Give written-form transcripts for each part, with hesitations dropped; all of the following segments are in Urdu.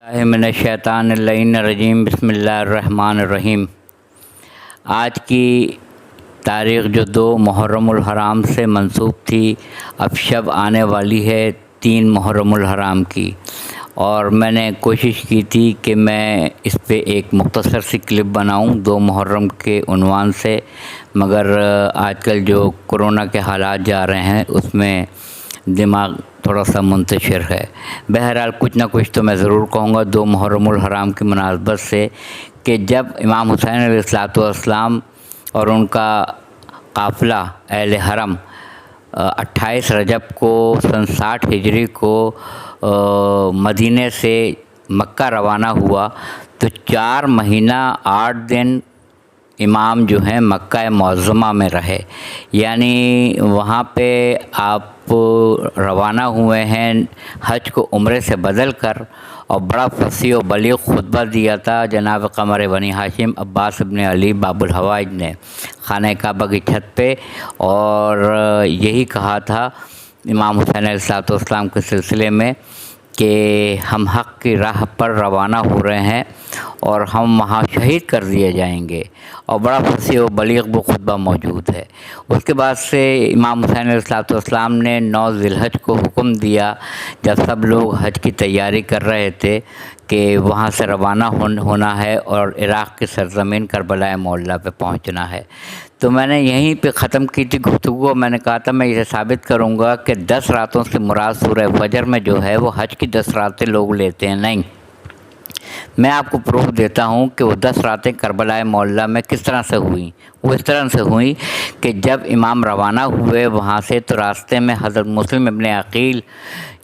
من الشیطان اللعین الرجیم بسم اللہ الرحمن الرحیم۔ آج کی تاریخ جو 2 محرم الحرام سے منسوب تھی، اب شب آنے والی ہے 3 محرم الحرام کی، اور میں نے کوشش کی تھی کہ میں اس پہ ایک مختصر سی کلپ بناؤں 2 محرم کے عنوان سے، مگر آج کل جو کرونا کے حالات جا رہے ہیں اس میں دماغ تھوڑا سا منتشر ہے۔ بہرحال کچھ نہ کچھ تو میں ضرور کہوں گا 2 محرم الحرام کی مناسبت سے، کہ جب امام حسین علیہ السلام اور ان کا قافلہ اہل حرم 28 رجب کو سن 60 ہجری کو مدینے سے مکہ روانہ ہوا، تو 4 مہینہ 8 دن امام جو ہیں مکہ معظمہ میں رہے، یعنی وہاں پہ آپ روانہ ہوئے ہیں حج کو عمرے سے بدل کر، اور بڑا فصیح و بلیغ خطبہ دیا تھا جناب قمر بنی ہاشم عباس ابن علی باب الحوائج نے خانہ کعبہ کی چھت پہ، اور یہی کہا تھا امام حسین علیہ السلام کے سلسلے میں کہ ہم حق کی راہ پر روانہ ہو رہے ہیں اور ہم وہاں شہید کر دیے جائیں گے، اور بڑا فصیح و بلیغ وہ خطبہ موجود ہے۔ اس کے بعد سے امام حسین علیہ السلام نے 9 ذی الحج کو حکم دیا، جب سب لوگ حج کی تیاری کر رہے تھے کہ وہاں سے روانہ ہونا ہے اور عراق کی سرزمین کربلا معلیٰ پہ پہنچنا ہے۔ تو میں نے یہیں پہ ختم کی تھی گفتگو، میں نے کہا تھا میں اسے ثابت کروں گا کہ 10 راتوں سے مراد سورہ فجر میں جو ہے وہ حج کی 10 راتیں لوگ لیتے ہیں، نہیں، میں آپ کو پروف دیتا ہوں کہ وہ 10 راتیں کربلا معلیٰ میں کس طرح سے ہوئیں۔ وہ اس طرح سے ہوئیں کہ جب امام روانہ ہوئے وہاں سے، تو راستے میں حضرت مسلم ابن عقیل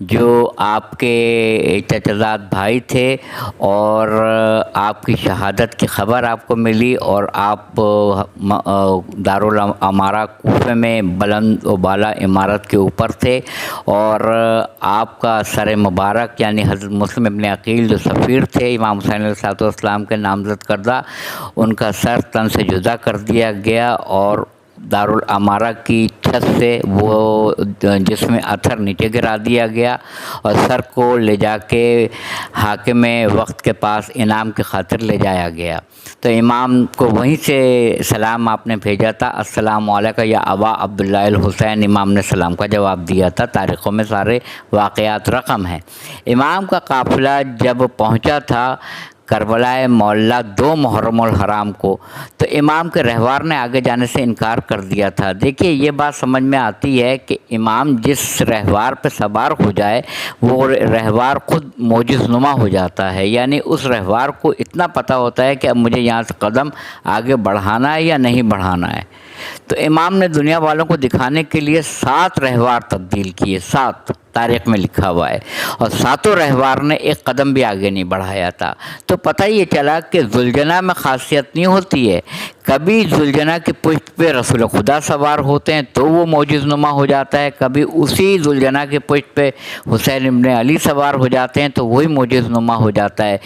جو آپ کے چچا بھائی تھے، اور آپ کی شہادت کی خبر آپ کو ملی، اور آپ دارالامارہ کوفہ میں بلند و بالا عمارت کے اوپر تھے، اور آپ کا سر مبارک یعنی حضرت مسلم ابن عقیل جو سفیر تھے امام حسین علیہ السلام کے نامزد کردہ، ان کا سر تن سے جدا کر دیا گیا، اور دارالامارہ کی چھت سے وہ جسم اطہر نیچے گرا دیا گیا، اور سر کو لے جا کے حاکم وقت کے پاس انعام کی خاطر لے جایا گیا۔ تو امام کو وہیں سے سلام آپ نے بھیجا تھا، السلام علیکم یا ابا عبداللہ الحسین، امام نے سلام کا جواب دیا تھا۔ تاریخوں میں سارے واقعات رقم ہیں۔ امام کا قافلہ جب پہنچا تھا کربلا معلیٰ 2 محرم الحرام کو، تو امام کے رہوار نے آگے جانے سے انکار کر دیا تھا۔ دیکھیے یہ بات سمجھ میں آتی ہے کہ امام جس رہوار پہ سوار ہو جائے وہ رہوار خود معجز نما ہو جاتا ہے، یعنی اس رہوار کو اتنا پتہ ہوتا ہے کہ اب مجھے یہاں سے قدم آگے بڑھانا ہے یا نہیں بڑھانا ہے۔ تو امام نے دنیا والوں کو دکھانے کے لیے 7 رہوار تبدیل کیے، 7 تاریخ میں لکھا ہوا ہے، اور 7 رہوار نے ایک قدم بھی آگے نہیں بڑھایا تھا۔ تو پتہ یہ چلا کہ ذوالجناح میں خاصیت نہیں ہوتی ہے، کبھی ذوالجناح کی پشت پہ رسول خدا سوار ہوتے ہیں تو وہ معجز نما ہو جاتا ہے، کبھی اسی ذوالجناح کی پشت پہ حسین ابن علی سوار ہو جاتے ہیں تو وہی معجز نما ہو جاتا ہے۔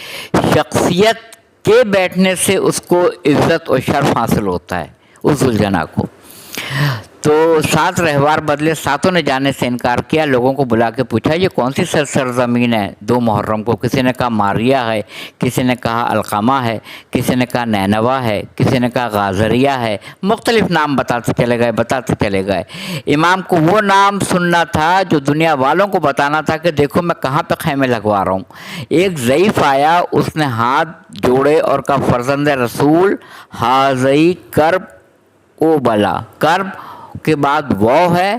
شخصیت کے بیٹھنے سے اس کو عزت و شرف حاصل ہوتا ہے اس ذوالجناح کو۔ تو 7 رہوار بدلے، 7 نے جانے سے انکار کیا۔ لوگوں کو بلا کے پوچھا یہ کون سی سرزمین ہے 2 محرم کو؟ کسی نے کہا ماریہ ہے، کسی نے کہا القمہ ہے، کسی نے کہا نینوا ہے، کسی نے کہا غازریہ ہے، مختلف نام بتاتے چلے گئے۔ امام کو وہ نام سننا تھا جو دنیا والوں کو بتانا تھا کہ دیکھو میں کہاں پہ خیمے لگوا رہا ہوں۔ ایک ضعیف آیا، اس نے ہاتھ جوڑے اور کہا فرزند رسول حاضی کرب او بلا، کرب کے بعد وہ ہے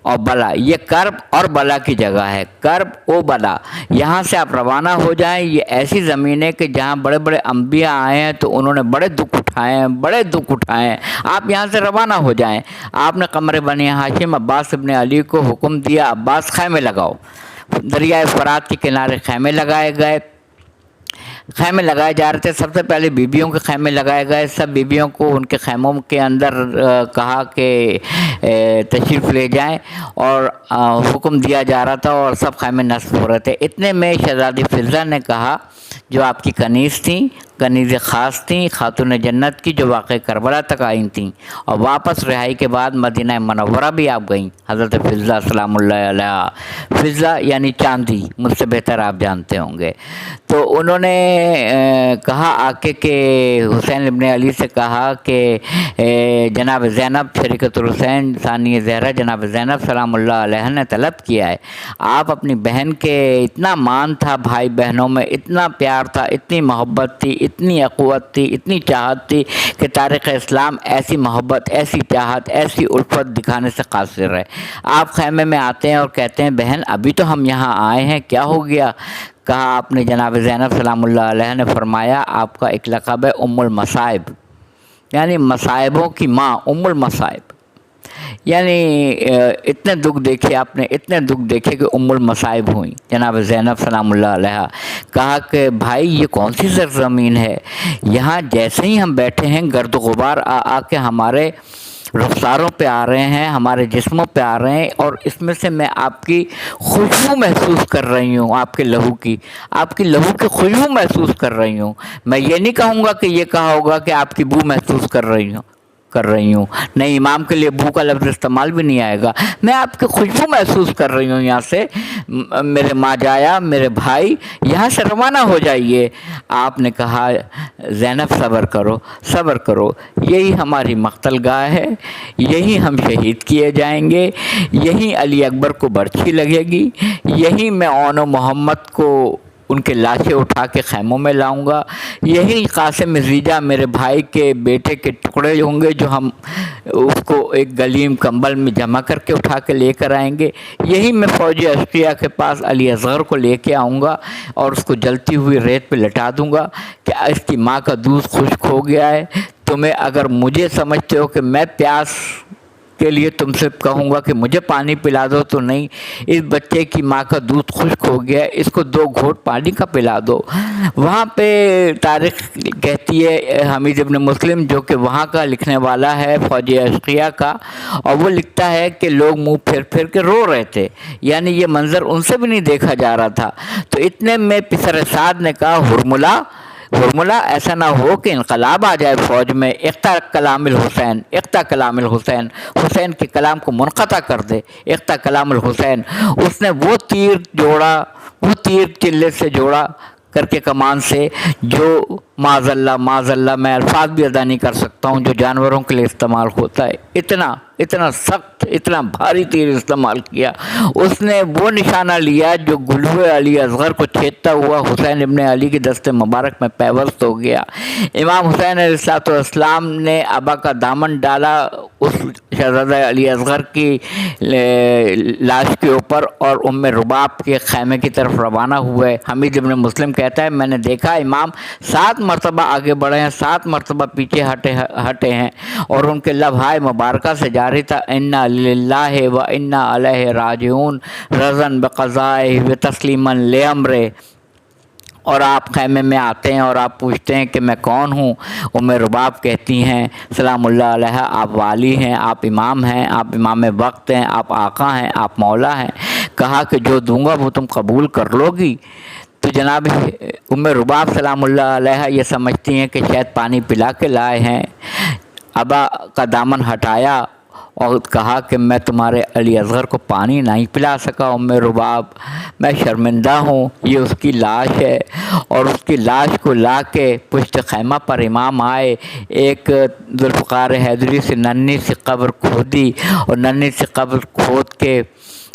اور بلا، یہ کرب اور بلا کی جگہ ہے، کرب او بلا، یہاں سے آپ روانہ ہو جائیں۔ یہ ایسی زمین ہے کہ جہاں بڑے بڑے انبیاء آئے ہیں تو انہوں نے بڑے دکھ اٹھائے ہیں، آپ یہاں سے روانہ ہو جائیں۔ آپ نے قمر بنی ہاشم عباس ابن علی کو حکم دیا عباس خیمے لگاؤ۔ دریائے فرات کے کنارے خیمے لگائے گئے، خیمے لگائے جا رہے تھے۔ سب سے پہلے بیبیوں کے خیمے لگائے گئے، سب بیبیوں کو ان کے خیموں کے اندر کہا کہ تشریف لے جائیں، اور حکم دیا جا رہا تھا، اور سب خیمے نصب ہو رہے تھے۔ اتنے میں شہزادی فضہ نے کہا جو آپ کی کنیز تھیں، کنیز خاص تھیں، خاتون جنت کی، جو واقع کربلا تک آئی تھیں اور واپس رہائی کے بعد مدینہ منورہ بھی آپ گئیں، حضرت فضہ سلام اللہ علیہ۔ فضہ یعنی چاندی، مجھ سے بہتر آپ جانتے ہوں گے۔ تو انہوں نے کہا آ کے کہ حسین ابن علی سے کہا کہ جناب زینب شریکۃ الحسین ثانی زہرا جناب زینب سلام اللہ علیہ نے طلب کیا ہے، آپ اپنی بہن کے اتنا مان تھا، بھائی بہنوں میں اتنا پیار تھا، اتنی محبت تھی، اتنی اخوت تھی، اتنی چاہت تھی کہ تاریخ اسلام ایسی محبت، ایسی چاہت، ایسی الفت دکھانے سے قاصر ہے۔ آپ خیمے میں آتے ہیں اور کہتے ہیں بہن ابھی تو ہم یہاں آئے ہیں، کیا ہو گیا؟ کہا آپ نے جناب زینب سلام اللہ علیہ نے فرمایا آپ کا ایک لقب ہے ام المصائب، یعنی مصائبوں کی ماں، ام المصائب، یعنی اتنے دکھ دیکھے آپ نے، اتنے دکھ دیکھے کہ ام المصائب ہوئیں جناب زینب سلام اللہ علیہ۔ کہا کہ بھائی یہ کون سی سرزمین ہے، یہاں جیسے ہی ہم بیٹھے ہیں گرد و غبار آ کے ہمارے رخساروں پہ آ رہے ہیں، ہمارے جسموں پہ آ رہے ہیں، اور اس میں سے میں آپ کی خوشبو محسوس کر رہی ہوں، آپ کے لہو کی خوشبو محسوس کر رہی ہوں۔ میں یہ نہیں کہوں گا کہ یہ کہا ہوگا کہ آپ کی بو محسوس کر رہی ہوں، نہیں، امام کے لیے بو کا لفظ استعمال بھی نہیں آئے گا، میں آپ کی خوشبو محسوس کر رہی ہوں یہاں سے، میرے ماں جایا، میرے بھائی یہاں سے روانہ ہو جائیے۔ آپ نے کہا زینب صبر کرو، یہی ہماری مقتل گاہ ہے، یہی ہم شہید کیے جائیں گے، یہی علی اکبر کو برچھی لگے گی، یہی میں اون و محمد کو ان کے لاشیں اٹھا کے خیموں میں لاؤں گا، یہی قاسم زیجہ میرے بھائی کے بیٹے کے ٹکڑے ہوں گے جو ہم اس کو ایک گلیم کمبل میں جمع کر کے اٹھا کے لے کر آئیں گے، یہی میں فوج اشقیہ کے پاس علی اصغر کو لے کے آؤں گا اور اس کو جلتی ہوئی ریت پہ لٹا دوں گا کہ اس کی ماں کا دودھ خشک ہو گیا ہے، تمہیں اگر مجھے سمجھتے ہو کہ میں پیاس کے لیے تم سے کہوں گا کہ مجھے پانی پلا دو تو نہیں، اس بچے کی ماں کا دودھ خشک ہو گیا ہے، اس کو 2 گھونٹ پانی کا پلا دو۔ وہاں پہ تاریخ کہتی ہے حمید ابن مسلم جو کہ وہاں کا لکھنے والا ہے فوج اشقیہ کا، اور وہ لکھتا ہے کہ لوگ منہ پھیر پھیر کے رو رہے تھے، یعنی یہ منظر ان سے بھی نہیں دیکھا جا رہا تھا۔ تو اتنے میں پسر سعد نے کہا ہرملہ ایسا نہ ہو کہ انقلاب آ جائے فوج میں، اقطع کلام الحسین، حسین کے کلام کو منقطع کر دے، اقطع کلام الحسین۔ اس نے وہ تیر چلے سے جوڑا کر کے کمان سے، جو معاذ اللہ میں الفاظ بھی ادا نہیں کر سکتا ہوں، جو جانوروں کے لیے استعمال ہوتا ہے، اتنا سخت، اتنا بھاری تیر استعمال کیا۔ اس نے وہ نشانہ لیا جو گلوے علی اصغر کو چھیدتا ہوا حسین ابن علی کی دست مبارک میں پیوست ہو گیا۔ امام حسین علیہ السلام نے ابا کا دامن ڈالا اس شہزادہ علی اصغر کی لاش کے اوپر اور ام رباب کے خیمے کی طرف روانہ ہوئے۔ حمید ابن مسلم کہتا ہے میں نے دیکھا امام 7 مرتبہ آگے بڑھے ہیں، 7 مرتبہ پیچھے ہٹے ہیں، اور ان کے لبھائے مبارکہ سے جاری تھا انا للہ و انا الیہ راجعون رضا بقضائہ و تسلیما لامرہ۔ اور آپ خیمے میں آتے ہیں اور آپ پوچھتے ہیں کہ میں کون ہوں؟ ام رباب کہتی ہیں سلام اللہ علیہ آپ والی ہیں، آپ امام ہیں، آپ امام وقت ہیں، آپ آقا ہیں، آپ مولا ہیں۔ کہا کہ جو دوں گا وہ تم قبول کر لو گی؟ تو جناب ام رباب سلام اللہ علیہ یہ سمجھتی ہیں کہ شاید پانی پلا کے لائے ہیں۔ ابا کا دامن ہٹایا اور کہا کہ میں تمہارے علی اصغر کو پانی نہیں پلا سکا ام رباب، میں شرمندہ ہوں، یہ اس کی لاش ہے۔ اور اس کی لاش کو لا کے پشت خیمہ پر امام آئے، ایک ذوالفقار حیدری سے ننھی سی قبر کھودی، اور ننھی سی قبر کھود کے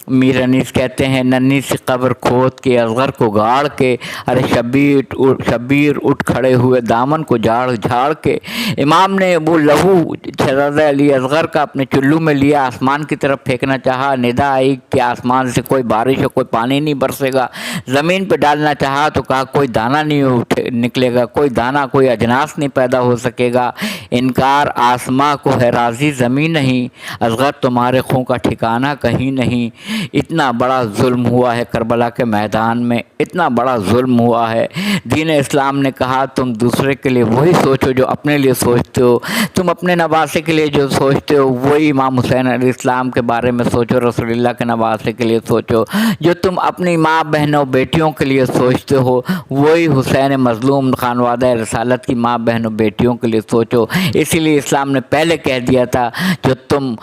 میر انیس کہتے ہیں ننھی سی قبر کھود کے اصغر کو گاڑ کے، ارے شبیر اٹھ کھڑے ہوئے دامن کو جھاڑ کے امام نے وہ لہو شہزادہ علی اصغر کا اپنے چلو میں لیا، آسمان کی طرف پھینکنا چاہا، ندا آئی کہ آسمان سے کوئی بارش اور کوئی پانی نہیں برسے گا، زمین پہ ڈالنا چاہا تو کہا کوئی دانہ نہیں نکلے گا، کوئی دانہ کوئی اجناس نہیں پیدا ہو سکے گا۔ انکار آسماں کو ہے راضی زمین نہیں، اصغر تمہارے خون کا ٹھکانہ کہیں نہیں۔ اتنا بڑا ظلم ہوا ہے کربلا کے میدان میں، اتنا بڑا ظلم ہوا ہے۔ دین اسلام نے کہا تم دوسرے کے لیے وہی سوچو جو اپنے لیے سوچتے ہو، تم اپنے نواسے کے لیے جو سوچتے ہو وہی امام حسین علیہ السلام کے بارے میں سوچو، رسول اللہ کے نواسے کے لیے سوچو۔ جو تم اپنی ماں بہنوں بیٹیوں کے لیے سوچتے ہو وہی حسین مظلوم خانوادہ رسالت کی ماں بہنوں بیٹیوں کے لیے سوچو۔ اسی لیے اسلام نے پہلے کہہ دیا تھا جو تم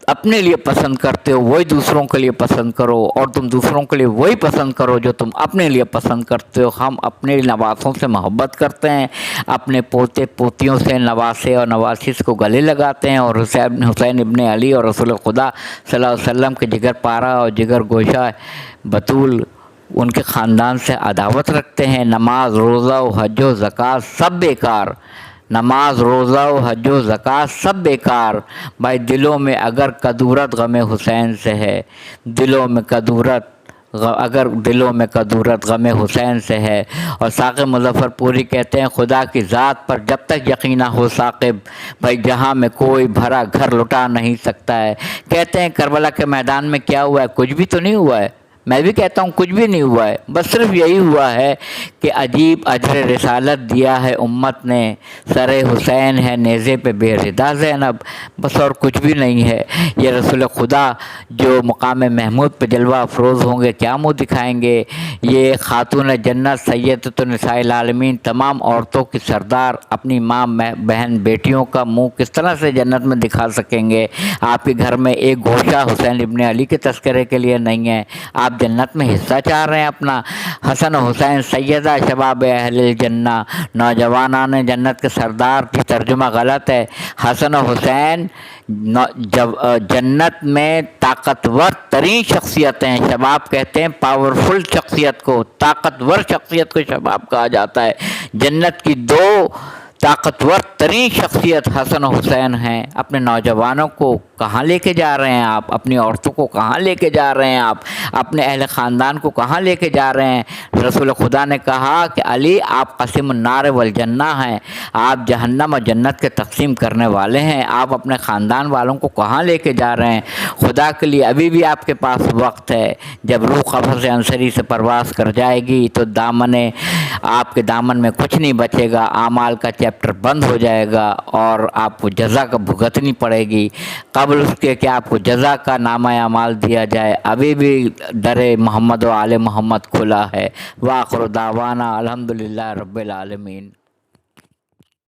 اپنے لیے پسند کرتے ہو وہی دوسروں کے لیے پسند کرو، اور تم دوسروں کے لیے وہی پسند کرو جو تم اپنے لیے پسند کرتے ہو۔ ہم اپنے نواسوں سے محبت کرتے ہیں، اپنے پوتے پوتیوں سے نواسے اور نواسیس کو گلے لگاتے ہیں، اور حسین ابن علی اور رسول خدا صلی اللہ علیہ وسلم کے جگر پارا اور جگر گوشہ بطول ان کے خاندان سے عداوت رکھتے ہیں۔ نماز روزہ و حج و زکوٰۃ سب بیکار، نماز روزہ و حج و زکوٰۃ سب بیکار، بھائی دلوں میں اگر کدورت غم حسین سے ہے، دلوں میں کدورت اگر دلوں میں کدورت غم حسین سے ہے۔ اور ساقب مظفر پوری کہتے ہیں خدا کی ذات پر جب تک یقین نہ ہو ساقب، بھائی جہاں میں کوئی بھرا گھر لٹا نہیں سکتا ہے۔ کہتے ہیں کربلا کے میدان میں کیا ہوا ہے؟ کچھ بھی تو نہیں ہوا ہے، میں بھی کہتا ہوں کچھ بھی نہیں ہوا ہے، بس صرف یہی ہوا ہے کہ عجیب اجر رسالت دیا ہے امت نے، سر حسین ہے نیزے پہ بے ردا زینب، بس اور کچھ بھی نہیں ہے۔ یہ رسول خدا جو مقام محمود پہ جلوہ افروز ہوں گے کیا منہ دکھائیں گے؟ یہ خاتون جنت سیدۃ النساء العالمین تمام عورتوں کی سردار اپنی ماں بہن بیٹیوں کا منہ کس طرح سے جنت میں دکھا سکیں گے؟ آپ کے گھر میں ایک گوشہ حسین ابن علی کے تذکرے کے لیے نہیں ہے، آپ جنت میں حصہ چاہ رہے ہیں اپنا۔ حسن و حسین سیدہ شباب اہل الجنہ، نوجوانان جنت کے سردار، بھی ترجمہ غلط ہے۔ حسن و حسین جنت میں طاقتور ترین شخصیت ہیں، شباب کہتے ہیں پاورفل شخصیت کو، طاقتور شخصیت کو شباب کہا جاتا ہے۔ جنت کی دو طاقتور ترین شخصیت حسن و حسین ہیں۔ اپنے نوجوانوں کو کہاں لے کے جا رہے ہیں آپ؟ اپنی عورتوں کو کہاں لے کے جا رہے ہیں آپ؟ اپنے اہل خاندان کو کہاں لے کے جا رہے ہیں؟ رسول خدا نے کہا کہ علی آپ قاسم النار والجنہ ہیں، آپ جہنم اور جنت کے تقسیم کرنے والے ہیں، آپ اپنے خاندان والوں کو کہاں لے کے جا رہے ہیں؟ خدا کے لیے ابھی بھی آپ کے پاس وقت ہے، جب روح قبض عنصری سے پرواز کر جائے گی تو آپ کے دامن میں کچھ نہیں بچے گا، اعمال کا چیپٹر بند ہو جائے گا اور آپ کو جزا کا بھگتنی پڑے گی۔ قبل اس کے کہ آپ کو جزا کا نامہ اعمال دیا جائے ابھی بھی در محمد و آل محمد کھلا ہے۔ وآخر دعوانا الحمدللہ رب العالمین۔